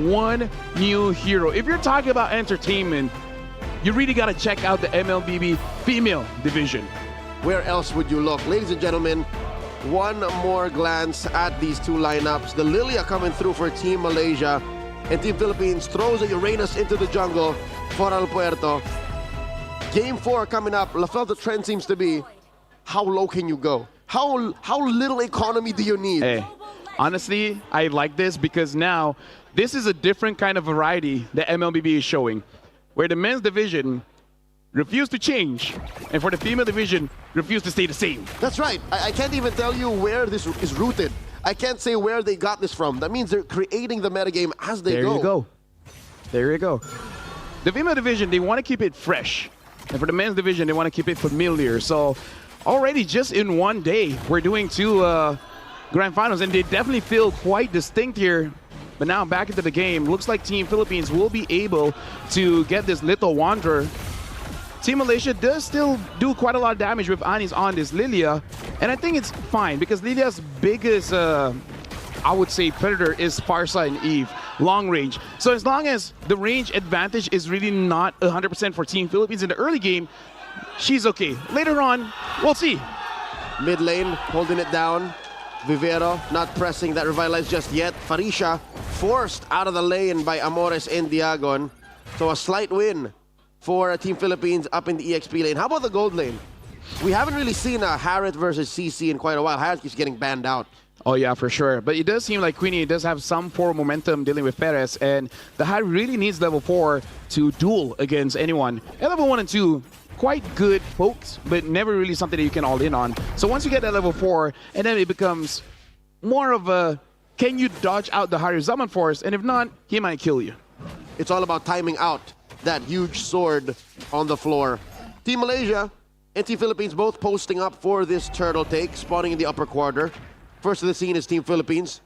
one new hero. If you're talking about entertainment, you really got to check out the MLBB female division. Where else would you look? Ladies and gentlemen, one more glance at these two lineups. The Lilia coming through for Team Malaysia, and Team Philippines throws a Uranus into the jungle for El Puerto. Game 4 coming up. Lafel, the trend seems to be, how low can you go? How little economy do you need? Hey, honestly, I like this because now this is a different kind of variety that MLBB is showing, where the men's division refused to change, and for the female division, refused to stay the same. That's right. I can't even tell you where this is rooted. I can't say where they got this from. That means they're creating the metagame as they go. There you go. There you go. The female division, they want to keep it fresh. And for the men's division, they want to keep it familiar. So already just in one day, we're doing two grand finals, and they definitely feel quite distinct here. But now back into the game, looks like Team Philippines will be able to get this little Wanderer. Team Malaysia does still do quite a lot of damage with Anis on this Lilia, and I think it's fine because Lilia's biggest, I would say, predator is Farsa and Eve, long range. So as long as the range advantage is really not 100% for Team Philippines in the early game, she's okay. Later on, we'll see. Mid lane, holding it down. Vivero not pressing that revitalize just yet. Farisha forced out of the lane by Amores and Diagon. So a slight win for Team Philippines up in the EXP lane. How about the gold lane? We haven't really seen a Harriet versus CC in quite a while. Harriet keeps getting banned out. Oh yeah, for sure. But it does seem like Queenie does have some form of momentum dealing with Perez, and the Harriet really needs level 4 to duel against anyone. At level 1 and 2, quite good folks, but never really something that you can all in on. So once you get that level 4, and then it becomes more of a, can you dodge out the Harriet Zaman Force? And if not, he might kill you. It's all about timing out that huge sword on the floor. Team Malaysia and Team Philippines both posting up for this turtle take, spawning in the upper quarter. First of the scene is Team Philippines,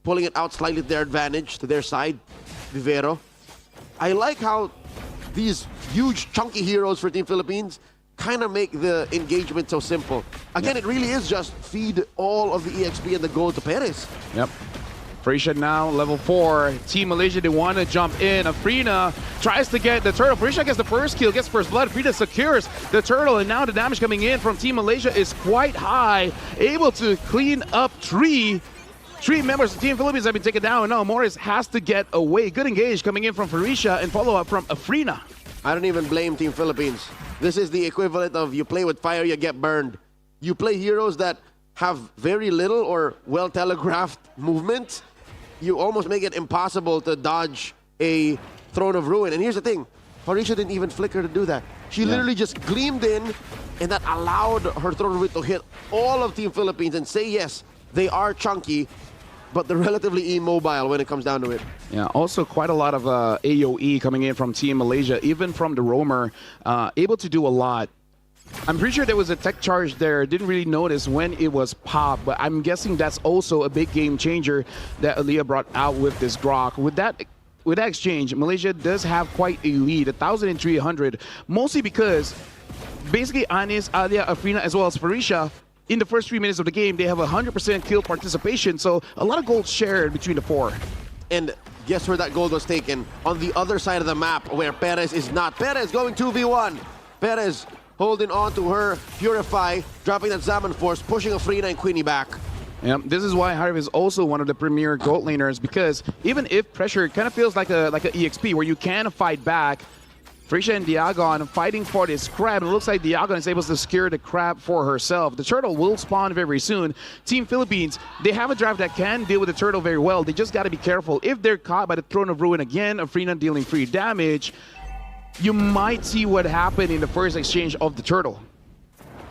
pulling it out slightly to their advantage, to their side. Vivero. I like how these huge chunky heroes for Team Philippines kind of make the engagement so simple. Again, It really is just feed all of the EXP and the gold to Perez. Yep. Farisha now level 4. Team Malaysia, they want to jump in. Afrina tries to get the turtle. Farisha gets the first kill, gets first blood. Frida secures the turtle, and now the damage coming in from Team Malaysia is quite high. Able to clean up three members of Team Philippines have been taken down, and now Morris has to get away. Good engage coming in from Farisha and follow up from Afrina. I don't even blame Team Philippines. This is the equivalent of you play with fire, you get burned. You play heroes that have very little or well-telegraphed movement. You almost make it impossible to dodge a Throne of Ruin. And here's the thing, Farisha didn't even flicker to do that. She literally just gleamed in, and that allowed her Throne of Ruin to hit all of Team Philippines and say, yes, they are chunky, but they're relatively immobile when it comes down to it. Yeah, also quite a lot of AoE coming in from Team Malaysia, even from the roamer, able to do a lot. I'm pretty sure there was a tech charge there. Didn't really notice when it was popped, but I'm guessing that's also a big game changer that Aliyah brought out with this Grok. With that exchange, Malaysia does have quite a lead, 1,300, mostly because basically Anis, Alia, Afrina, as well as Farisha, in the first 3 minutes of the game, they have 100% kill participation, so a lot of gold shared between the 4. And guess where that gold was taken? On the other side of the map, where Perez is not. Perez going 2v1. Perez holding on to her Purify, dropping that Zaman Force, pushing Afrina and Queenie back. Yeah, this is why Harv is also one of the premier gold laners, because even if pressure kind of feels like a EXP where you can fight back, Farisha and Diagon fighting for this crab. It looks like Diagon is able to secure the crab for herself. The turtle will spawn very soon. Team Philippines, they have a draft that can deal with the turtle very well. They just got to be careful. If they're caught by the Throne of Ruin again, Afrina dealing free damage, you might see what happened in the first exchange of the turtle.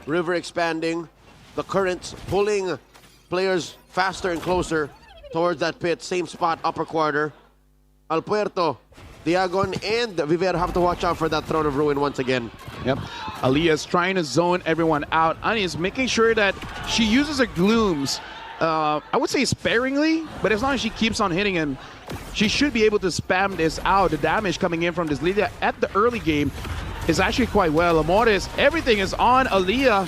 River expanding, the currents pulling players faster and closer towards that pit. Same spot, upper quarter. El Puerto, Diagon, and Vivero have to watch out for that Throne of Ruin once again. Yep. Aliyah's trying to zone everyone out. Ani is making sure that she uses her glooms, I would say sparingly, but as long as she keeps on hitting him, she should be able to spam this out. The damage coming in from this Lilia at the early game is actually quite well. Amores, everything is on Aliyah,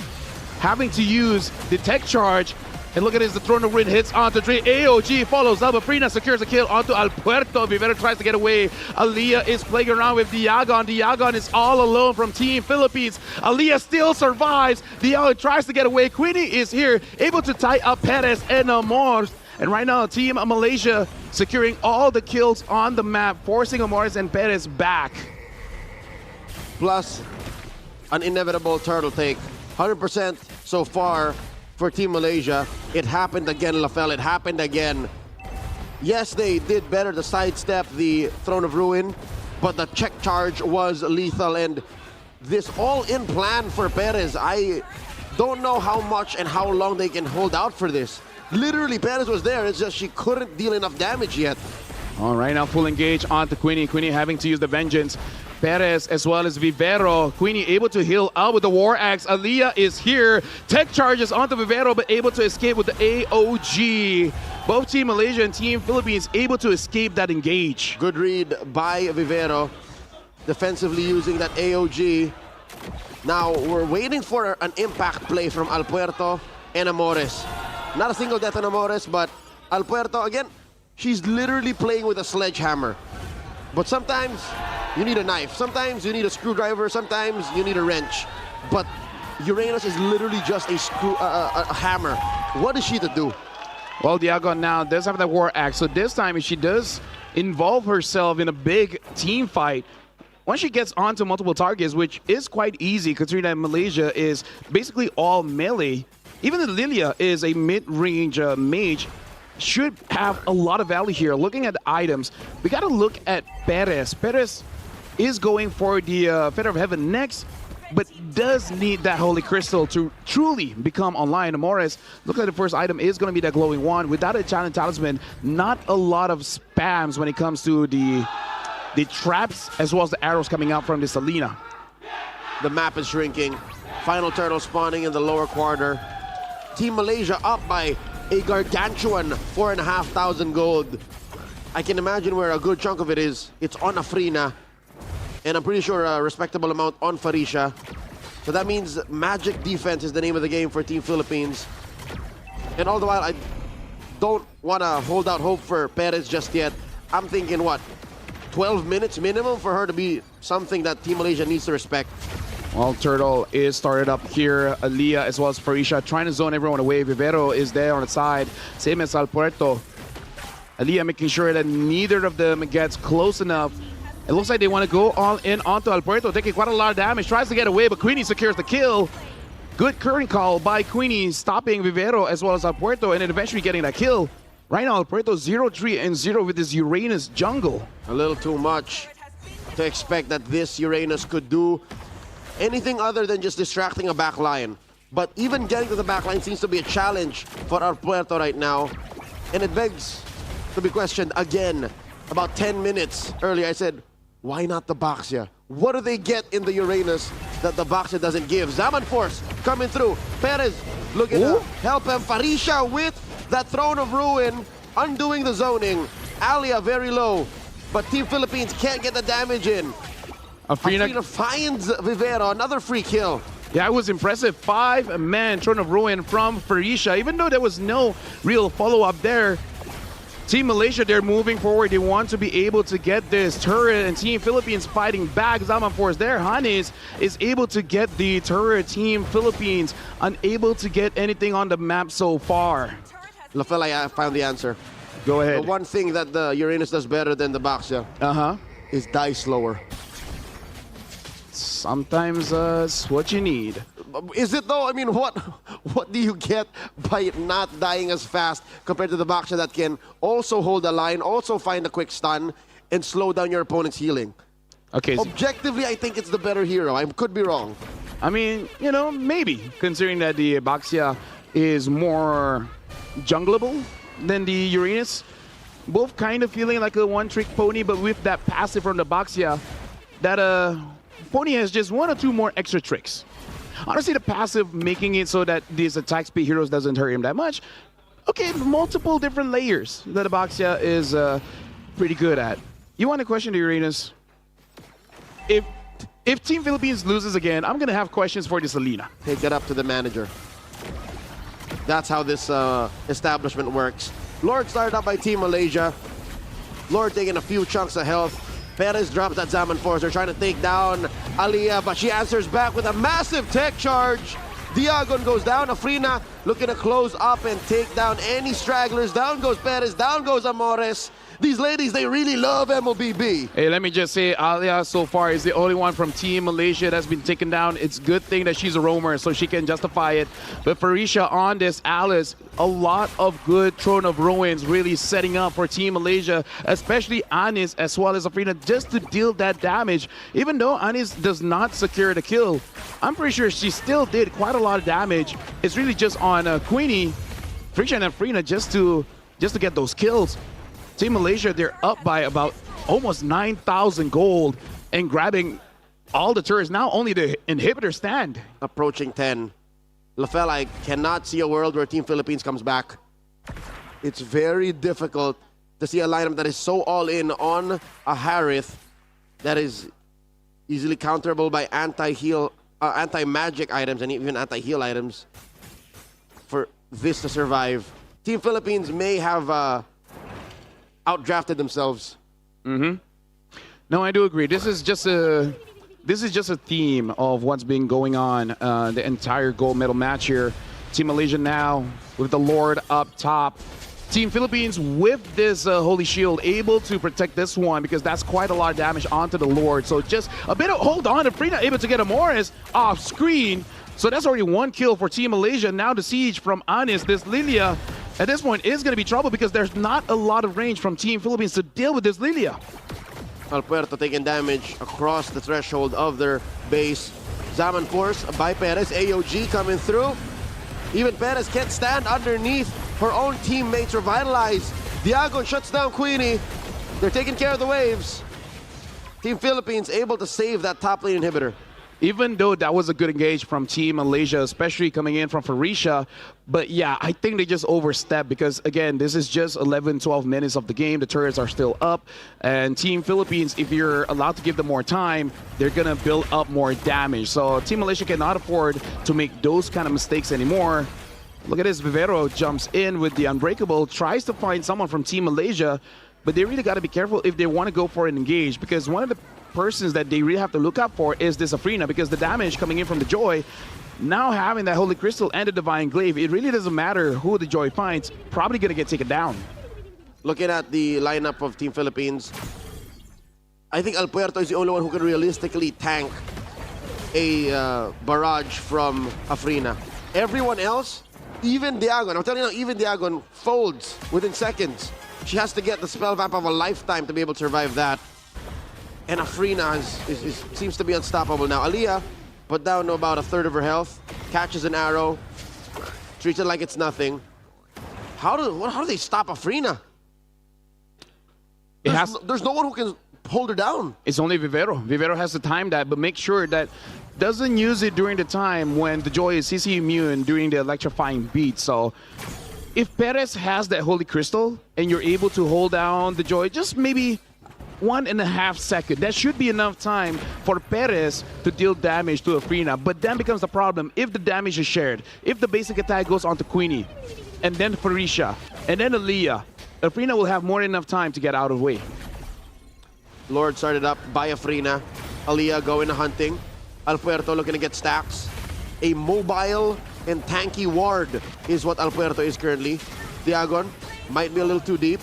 having to use the tech charge And look at this, the Throne of Ruin hits onto Tree. AOG follows up, but Frina secures a kill onto Alpuerto. Vivero tries to get away. Aliyah is playing around with Diagon. Diagon is all alone from Team Philippines. Aliyah still survives. Diagon tries to get away. Queenie is here, able to tie up Perez and Amor. And right now, Team Malaysia securing all the kills on the map, forcing Amores and Perez back. Plus, an inevitable turtle take. 100% so far for Team Malaysia. It happened again, Lafel. It happened again. Yes, they did better to sidestep the Throne of Ruin, but the check charge was lethal. And this all-in plan for Perez, I don't know how much and how long they can hold out for this. Literally, Perez was there. It's just she couldn't deal enough damage yet. All right, now full engage onto Queenie. Queenie having to use the Vengeance. Perez as well as Vivero. Queenie able to heal out with the War Axe. Aliyah is here. Tech charges onto Vivero, but able to escape with the AOG. Both Team Malaysia and Team Philippines able to escape that engage. Good read by Vivero. Defensively using that AOG. Now, we're waiting for an impact play from Alpuerto and Amores. Not a single death on Amores, but Alpuerto, again, she's literally playing with a sledgehammer. But sometimes you need a knife, sometimes you need a screwdriver, sometimes you need a wrench. But Uranus is literally just a hammer. What is she to do? Well, Diagon now does have that War Axe, so this time she does involve herself in a big team fight. Once she gets onto multiple targets, which is quite easy considering that Malaysia is basically all melee, even the Lilia is a mid-range mage, should have a lot of value here. Looking at the items, we got to look at Perez. Perez is going for the Feather of Heaven next, but does need that Holy Crystal to truly become online. Amores, look at the first item is going to be that Glowing Wand. Without a Challenge Talisman, not a lot of spams when it comes to the traps as well as the arrows coming out from the Selena. The map is shrinking. Final turtle spawning in the lower quarter. Team Malaysia up by a gargantuan 4,500 gold. I can imagine where a good chunk of it is. It's on Afrina, and I'm pretty sure a respectable amount on Farisha. So that means magic defense is the name of the game for Team Philippines. And all the while, I don't want to hold out hope for Perez just yet. I'm thinking, what, 12 minutes minimum for her to be something that Team Malaysia needs to respect. Well, Turtle is started up here. Aliyah as well as Farisha trying to zone everyone away. Vivero is there on the side. Same as Alpuerto. Aliyah making sure that neither of them gets close enough. It looks like they want to go all in onto Alpuerto, taking quite a lot of damage. Tries to get away, but Queenie secures the kill. Good current call by Queenie, stopping Vivero as well as Alpuerto, and then eventually getting that kill. Right now, Alpuerto 0-3-0 with this Uranus jungle. A little too much to expect that this Uranus could do anything other than just distracting a backline. But even getting to the backline seems to be a challenge for Alpuerto right now. And it begs to be questioned again. About 10 minutes earlier, I said, why not the Baxia? What do they get in the Uranus that the Baxia doesn't give? Zaman Force coming through. Perez looking to help him. Farisha with that Throne of Ruin, undoing the zoning. Alia very low, but Team Philippines can't get the damage in. Afrina finds Vivero, another free kill. Yeah, it was impressive. 5-man Throne of Ruin from Farisha. Even though there was no real follow-up there, Team Malaysia, they're moving forward. They want to be able to get this turret, and Team Philippines fighting back. Zaman Force there. Hanis is able to get the turret. Team Philippines unable to get anything on the map so far. Lafel, I found the answer. Go ahead. The one thing that the Uranus does better than the Baxia is die slower. Sometimes it's what you need. Is it though? I mean, what do you get by not dying as fast compared to the Baxia that can also hold a line, also find a quick stun, and slow down your opponent's healing? Okay. Objectively, I think it's the better hero. I could be wrong. I mean, you know, maybe, considering that the Baxia is more jungleable than the Uranus. Both kind of feeling like a one-trick pony, but with that passive from the Baxia, that Pony has just one or two more extra tricks. Honestly, the passive making it so that these attack speed heroes doesn't hurt him that much. Okay, multiple different layers that Baxia is pretty good at. You want to question the Uranus? If Team Philippines loses again, I'm going to have questions for the Selena. Take that up to the manager. That's how this establishment works. Lord started up by Team Malaysia. Lord taking a few chunks of health. Perez drops that Zaman Force. They're trying to take down Aliyah, but she answers back with a massive tech charge. Diagon goes down. Afrina looking to close up and take down any stragglers. Down goes Perez. Down goes Amores. These ladies, they really love MOBB. Hey, let me just say, Alia so far is the only one from Team Malaysia that's been taken down. It's a good thing that she's a roamer, so she can justify it. But Farisha on this Alice, a lot of good Throne of Ruins really setting up for Team Malaysia, especially Anis as well as Afrina, just to deal that damage. Even though Anis does not secure the kill, I'm pretty sure she still did quite a lot of damage. It's really just on Queenie, Farisha and Afrina just to get those kills. Team Malaysia, they're up by about almost 9,000 gold and grabbing all the turrets. Now only the inhibitor stand. Approaching 10. Lafel, I cannot see a world where Team Philippines comes back. It's very difficult to see a lineup that is so all in on a Harith that is easily counterable by anti-heal, anti-magic items and even anti-heal items for this to survive. Team Philippines may have outdrafted themselves. No, I do agree. This is just a theme of what's been going on the entire gold medal match here. Team Malaysia now with the Lord up top. Team Philippines with this Holy Shield able to protect this one because that's quite a lot of damage onto the Lord. So just a bit of hold on. Afrina able to get a Morris off screen. So that's already one kill for Team Malaysia. Now the siege from Anis. This Lilia at this point is going to be trouble because there's not a lot of range from Team Philippines to deal with this Lilia. Alpuerto taking damage across the threshold of their base. Zaman Force by Perez. AOG coming through. Even Perez can't stand underneath her own teammates revitalize. Diagon shuts down Queenie. They're taking care of the waves. Team Philippines able to save that top lane inhibitor. Even though that was a good engage from Team Malaysia, especially coming in from Farisha. But yeah, I think they just overstepped because, again, this is just 11, 12 minutes of the game. The turrets are still up. And Team Philippines, if you're allowed to give them more time, they're going to build up more damage. So Team Malaysia cannot afford to make those kind of mistakes anymore. Look at this. Vivero jumps in with the Unbreakable, tries to find someone from Team Malaysia. But they really got to be careful if they want to go for an engage because one of the persons that they really have to look out for is this Afrina because the damage coming in from the Joy, now having that Holy Crystal and the Divine Glaive, it really doesn't matter who the Joy finds, probably going to get taken down. Looking at the lineup of Team Philippines, I think Alpuerto is the only one who can realistically tank a barrage from Afrina. Everyone else, even Diagon, I'm telling you now, even Diagon folds within seconds. She has to get the spell vamp of a lifetime to be able to survive that. And Afrina seems to be unstoppable now. Aliyah put down about a third of her health, catches an arrow, treats it like it's nothing. How do they stop Afrina? There's no one who can hold her down. It's only Vivero. Vivero has to time that, but make sure that doesn't use it during the time when the Joy is CC immune during the electrifying beat. So if Perez has that Holy Crystal and you're able to hold down the Joy, just maybe 1.5 seconds. That should be enough time for Perez to deal damage to Afrina. But then becomes the problem if the damage is shared. If the basic attack goes onto Queenie, and then Farisha, and then Aliyah, Afrina will have more than enough time to get out of the way. Lord started up by Afrina. Aliyah going to hunting. Alpuerto looking to get stacks. A mobile and tanky ward is what Alpuerto is currently. Diagon might be a little too deep.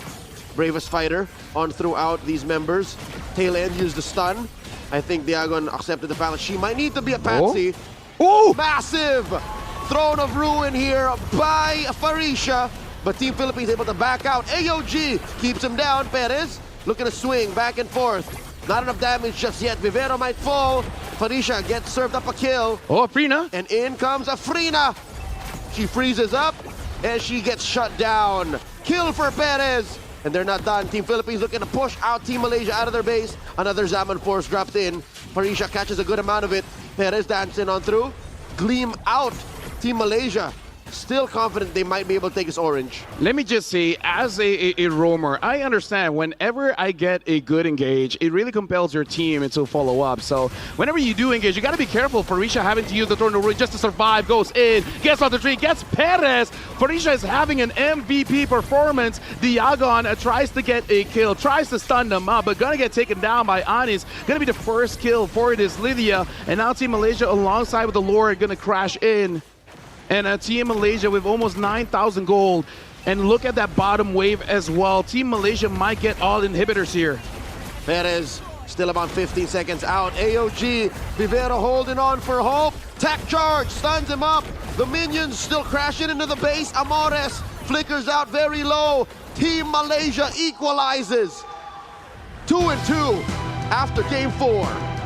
Bravest fighter on throughout these members. Tail end used the stun. I think Diagon accepted the fact that she might need to be a patsy. Oh! Massive Throne of Ruin here by Farisha. But Team Philippines able to back out. AOG keeps him down. Perez looking to swing back and forth. Not enough damage just yet. Vivero might fall. Farisha gets served up a kill. Oh, Afrina. And in comes Afrina. She freezes up and she gets shut down. Kill for Perez. And they're not done. Team Philippines looking to push out Team Malaysia out of their base. Another Zaman Force dropped in. Farisha catches a good amount of it. Perez dancing on through. Gleam out Team Malaysia. still confident they might be able to take his orange. Let me just say, as a roamer, I understand whenever I get a good engage, it really compels your team into follow-up. So whenever you do engage, you got to be careful. Farisha having to use the tornado ruin just to survive, goes in, gets on the tree, gets Perez. Farisha is having an MVP performance. Diagon tries to get a kill, tries to stun them up, but gonna get taken down by Anis. Gonna be the first kill for this Lydia. And now Team Malaysia alongside with the Lord gonna crash in. And Team Malaysia with almost 9,000 gold. And look at that bottom wave as well. Team Malaysia might get all inhibitors here. Perez still about 15 seconds out. AOG, Vivera holding on for hope. Tech charge, stuns him up. The minions still crashing into the base. Amores flickers out very low. Team Malaysia equalizes. 2-2 after game 4.